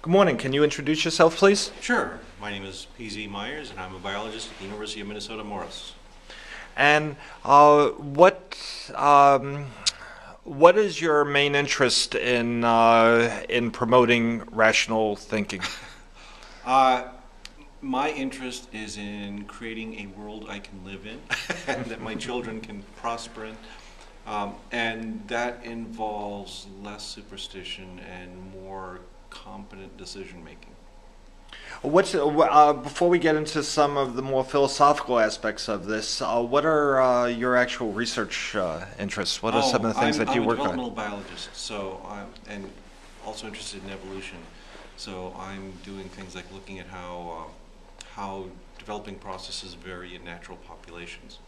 Good morning. Can you introduce yourself, please? Sure. My name is P.Z. Myers, and I'm a biologist at the University of Minnesota Morris. And what is your main interest in promoting rational thinking? My interest is in creating a world I can live in and that my children can prosper in. And that involves less superstition and more competent decision making. Before we get into some of the more philosophical aspects of this, what are your actual research interests? What are some of the things that you work on? I'm a developmental biologist, and also interested in evolution. So I'm doing things like looking at how developing processes vary in natural populations.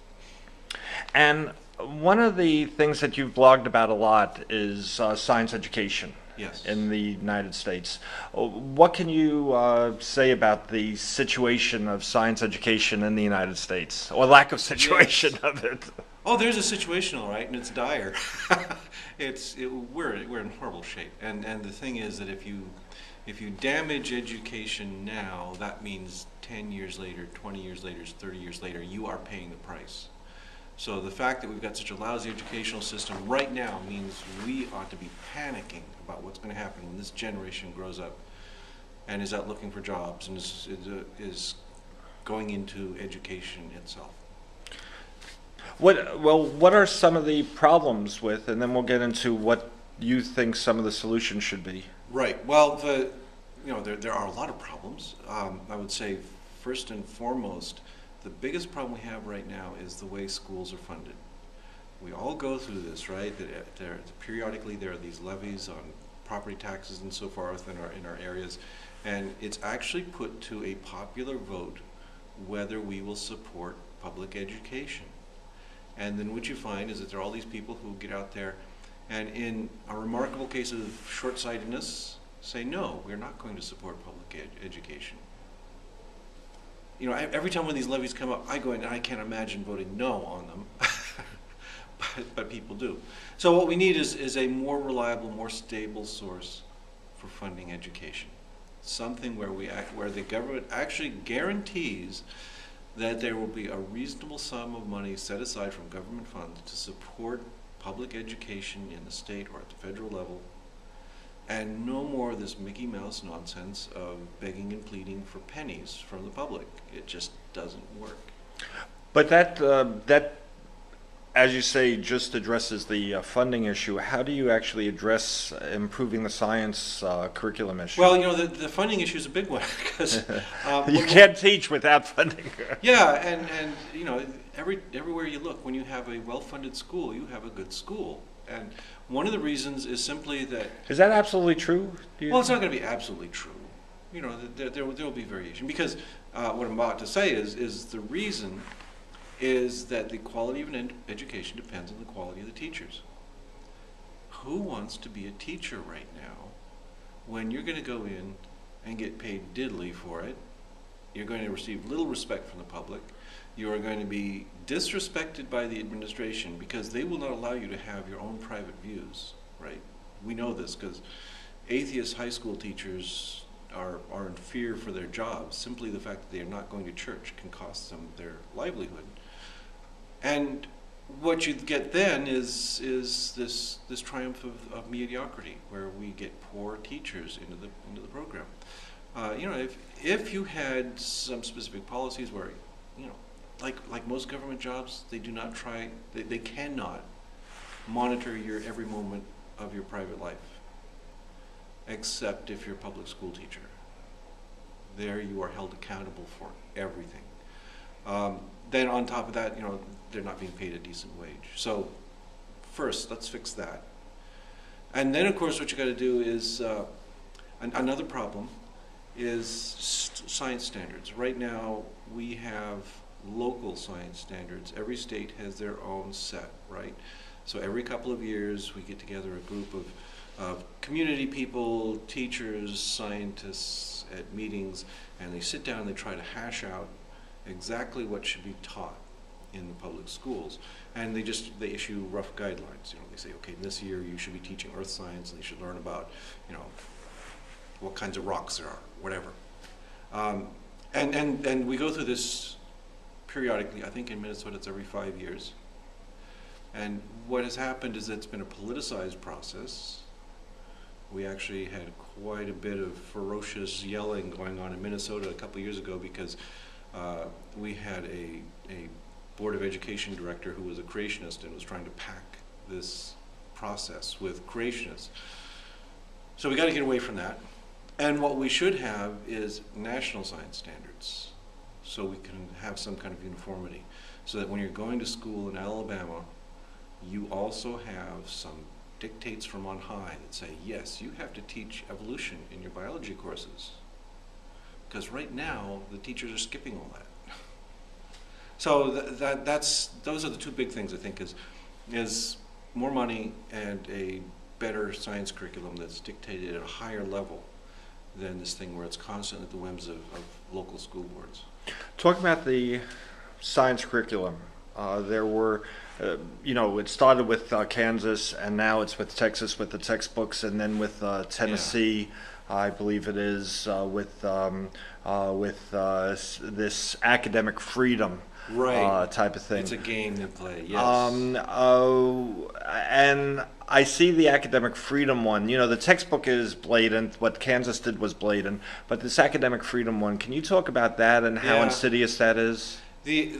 And one of the things that you've blogged about a lot is science education. Yes. In the United States. What can you say about the situation of science education in the United States, or lack of situation of it? Oh, there's a situation, all right, and it's dire. We're in horrible shape, and the thing is that if you damage education now, that means 10 years later, 20 years later, 30 years later, you are paying the price. So the fact that we've got such a lousy educational system right now means we ought to be panicking about what's going to happen when this generation grows up and is out looking for jobs and is going into education itself. What are some of the problems with, and then we'll get into what you think some of the solutions should be. Right. Well, there are a lot of problems. I would say first and foremost, the biggest problem we have right now is the way schools are funded. We all go through this, right? Periodically there are these levies on property taxes and so forth in our areas, and it's actually put to a popular vote whether we will support public education. And then what you find is that there are all these people who get out there and in a remarkable case of short-sightedness say, no, we're not going to support public education. You know, every time when these levies come up, I go in and I can't imagine voting no on them, but people do. So what we need is a more reliable, more stable source for funding education. Something where the government actually guarantees that there will be a reasonable sum of money set aside from government funds to support public education in the state or at the federal level, and no more of this Mickey Mouse nonsense of begging and pleading for pennies from the public. It just doesn't work. But that, as you say, just addresses the funding issue. How do you actually address improving the science curriculum issue? Well, you know, the funding issue is a big one because you can't teach without funding. Yeah, and you know, everywhere you look, when you have a well-funded school, you have a good school. And one of the reasons is simply that... Is that absolutely true? Well, it's not going to be absolutely true. You know, there will be variation. Because what I'm about to say is the reason is that the quality of an education depends on the quality of the teachers. Who wants to be a teacher right now when you're going to go in and get paid diddly for it? You're going to receive little respect from the public. You are going to be disrespected by the administration because they will not allow you to have your own private views, right? We know this because atheist high school teachers are in fear for their jobs. Simply the fact that they are not going to church can cost them their livelihood. And what you get then is this triumph of mediocrity, where we get poor teachers into the program. You know, if you had some specific policies where, you know, like most government jobs, they cannot monitor your every moment of your private life, except if you're a public school teacher. There you are held accountable for everything. Then on top of that, you know, they're not being paid a decent wage. So first, let's fix that. And then, of course, what you got to do is another problem is science standards. Right now, we have local science standards. Every state has their own set, right? So every couple of years, we get together a group of community people, teachers, scientists at meetings, and they sit down and they try to hash out exactly what should be taught in the public schools. And they issue rough guidelines. You know, they say, okay, this year you should be teaching earth science, and they should learn about, you know, what kinds of rocks there are, whatever. And we go through this periodically. I think in Minnesota it's every 5 years. And what has happened is it's been a politicized process. We actually had quite a bit of ferocious yelling going on in Minnesota a couple years ago because we had a Board of Education director who was a creationist and was trying to pack this process with creationists. So we got to get away from that. And what we should have is national science standards, so we can have some kind of uniformity, so that when you're going to school in Alabama, you also have some dictates from on high that say, yes, you have to teach evolution in your biology courses. Because right now, the teachers are skipping all that. So those are the two big things, I think, is more money and a better science curriculum that's dictated at a higher level than this thing where it's constantly at the whims of local school boards. Talking about the science curriculum, there were, it started with Kansas, and now it's with Texas with the textbooks, and then with Tennessee, yeah. I believe it is, with this academic freedom. Right. Type of thing. It's a game they play, yes. And I see the academic freedom one. The textbook is blatant. What Kansas did was blatant. But this academic freedom one, can you talk about that and how insidious that is? The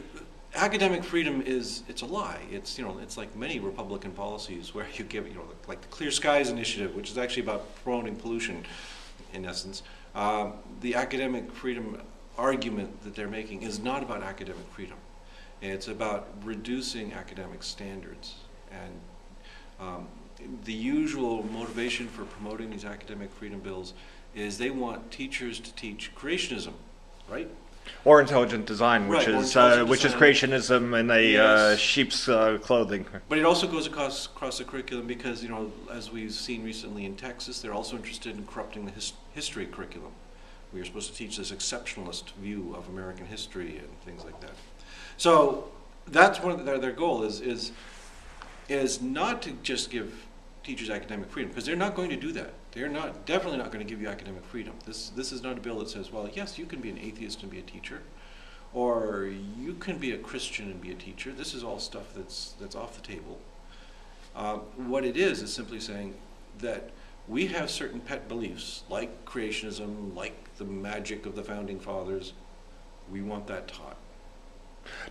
academic freedom it's a lie. It's like many Republican policies where you give, like the Clear Skies Initiative, which is actually about promoting pollution, in essence. The academic freedom argument that they're making is not about academic freedom. It's about reducing academic standards. And the usual motivation for promoting these academic freedom bills is they want teachers to teach creationism, right? Or intelligent design, which right, is creationism in a sheep's clothing. But it also goes across the curriculum because, as we've seen recently in Texas, they're also interested in corrupting the history curriculum. We are supposed to teach this exceptionalist view of American history and things like that. So that's one of their goal is not to just give teachers academic freedom, because they're not going to do that. They're definitely not going to give you academic freedom. This is not a bill that says, well, yes, you can be an atheist and be a teacher, or you can be a Christian and be a teacher. This is all stuff that's off the table. What it is simply saying that we have certain pet beliefs, like creationism, like the magic of the Founding Fathers. We want that taught.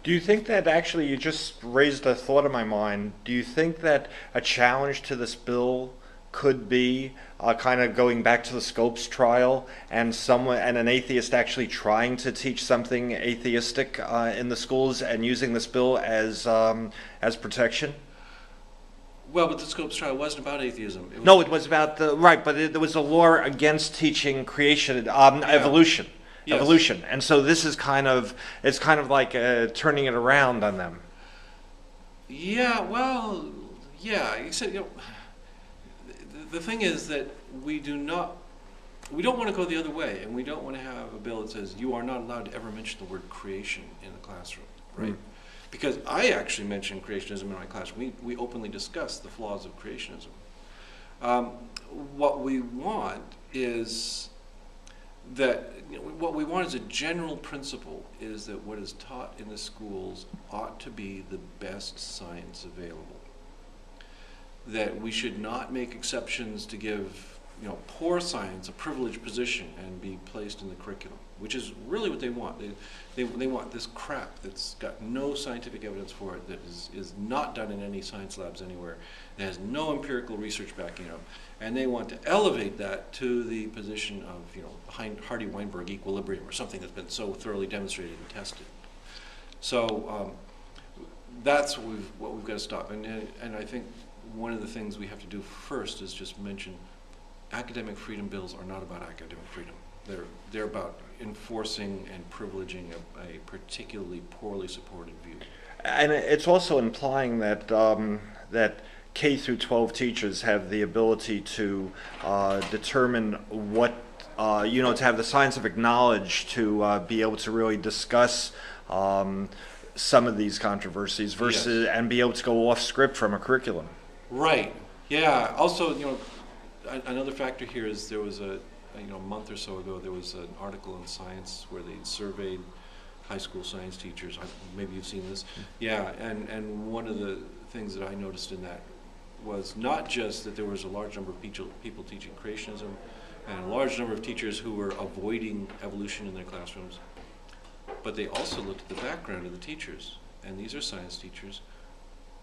Do you think that actually, you just raised a thought in my mind, do you think that a challenge to this bill could be kind of going back to the Scopes trial and an atheist actually trying to teach something atheistic in the schools and using this bill as protection? Well, but the Scopes trial wasn't about atheism. It was about but there was a law against teaching creation, evolution. Yes. Evolution, and so this is it's kind of like turning it around on them. Yeah, well, yeah. Except, the thing is that we don't want to go the other way, and we don't want to have a bill that says you are not allowed to ever mention the word creation in the classroom, right? Because I actually mentioned creationism in my classroom. We openly discuss the flaws of creationism. What we want is a general principle is that what is taught in the schools ought to be the best science available. That we should not make exceptions to give poor science a privileged position and be placed in the curriculum, which is really what they want. They want this crap that's got no scientific evidence for it, that is not done in any science labs anywhere, that has no empirical research backing it up, and they want to elevate that to the position of Hardy-Weinberg equilibrium, or something that's been so thoroughly demonstrated and tested. So that's what we've got to stop. And I think one of the things we have to do first is just mention academic freedom bills are not about academic freedom. They're about enforcing and privileging a particularly poorly supported view. And it's also implying that that K through 12 teachers have the ability to determine what to have the scientific knowledge to be able to really discuss some of these controversies versus and be able to go off script from a curriculum. Right. Yeah. Also, another factor here is there was a a month or so ago, there was an article in Science where they surveyed high school science teachers. Maybe you've seen this. Yeah, and one of the things that I noticed in that was not just that there was a large number of people teaching creationism and a large number of teachers who were avoiding evolution in their classrooms, but they also looked at the background of the teachers. And these are science teachers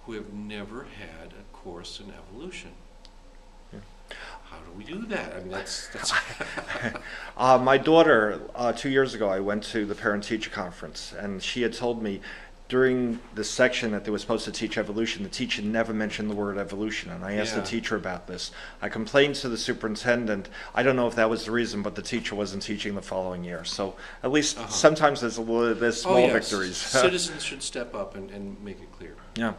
who have never had a course in evolution. How do we do that? I mean, that's My daughter, 2 years ago, I went to the parent-teacher conference, and she had told me during the section that they were supposed to teach evolution, the teacher never mentioned the word evolution, and I asked the teacher about this. I complained to the superintendent. I don't know if that was the reason, but the teacher wasn't teaching the following year. So at least sometimes there's small victories. Citizens should step up and make it clear. Yeah.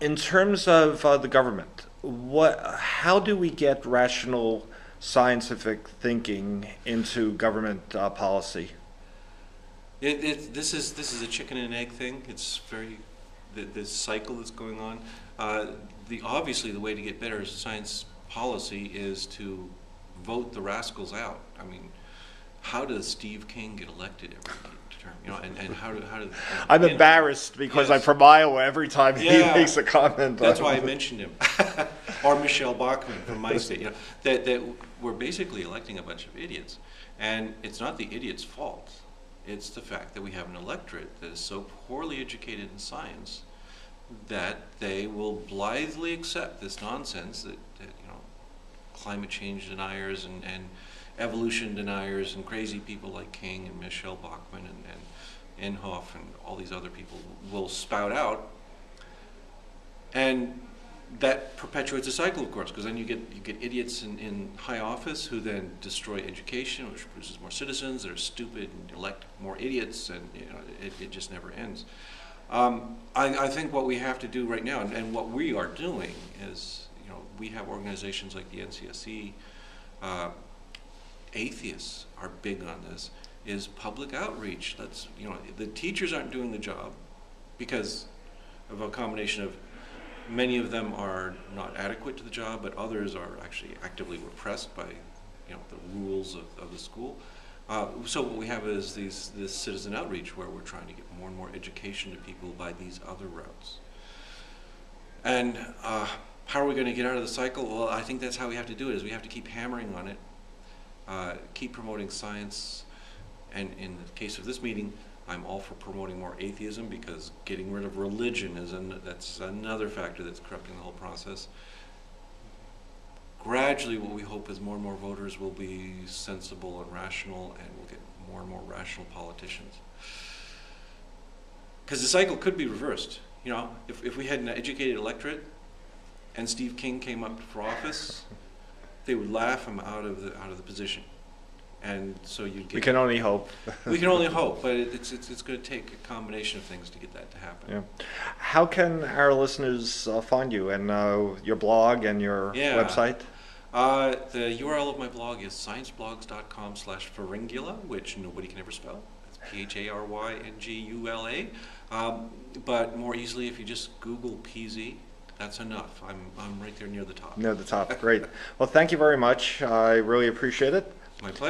In terms of the government, how do we get rational scientific thinking into government policy? This is a chicken and egg thing. It's this cycle that's going on. Obviously the way to get better science policy is to vote the rascals out. I mean, how does Steve King get elected every term? And how do I'm embarrassed because I'm from Iowa every time he makes a comment. That's why I mentioned him. Or Michelle Bachmann from my state. That we're basically electing a bunch of idiots, and it's not the idiot's fault. It's the fact that we have an electorate that is so poorly educated in science that they will blithely accept this nonsense that climate change deniers and evolution deniers and crazy people like King and Michelle Bachmann and Inhofe and all these other people will spout out, and that perpetuates a cycle, of course, because then you get idiots in high office who then destroy education, which produces more citizens that are stupid and elect more idiots, and it just never ends. I think what we have to do right now, and what we are doing, is we have organizations like the NCSE. Atheists are big on this. Is public outreach. The teachers aren't doing the job because of a combination of many of them are not adequate to the job, but others are actually actively repressed by the rules of the school. So what we have is this citizen outreach where we're trying to get more and more education to people by these other routes. And how are we going to get out of the cycle? Well, I think that's how we have to do it, is we have to keep hammering on it, keep promoting science, and in the case of this meeting, I'm all for promoting more atheism, because getting rid of religion that's another factor that's corrupting the whole process. Gradually, what we hope is more and more voters will be sensible and rational, and we'll get more and more rational politicians. Because the cycle could be reversed. If we had an educated electorate and Steve King came up for office, they would laugh him out of the position. And so you'd get. We can only hope. We can only hope, but it's going to take a combination of things to get that to happen. Yeah. How can our listeners find you and your blog and your website? The URL of my blog is scienceblogs.com/pharyngula, which nobody can ever spell. It's PHARYNGULA. But more easily, if you just Google PZ, that's enough. I'm right there near the top. Near the top. Great. Well, thank you very much. I really appreciate it. My pleasure.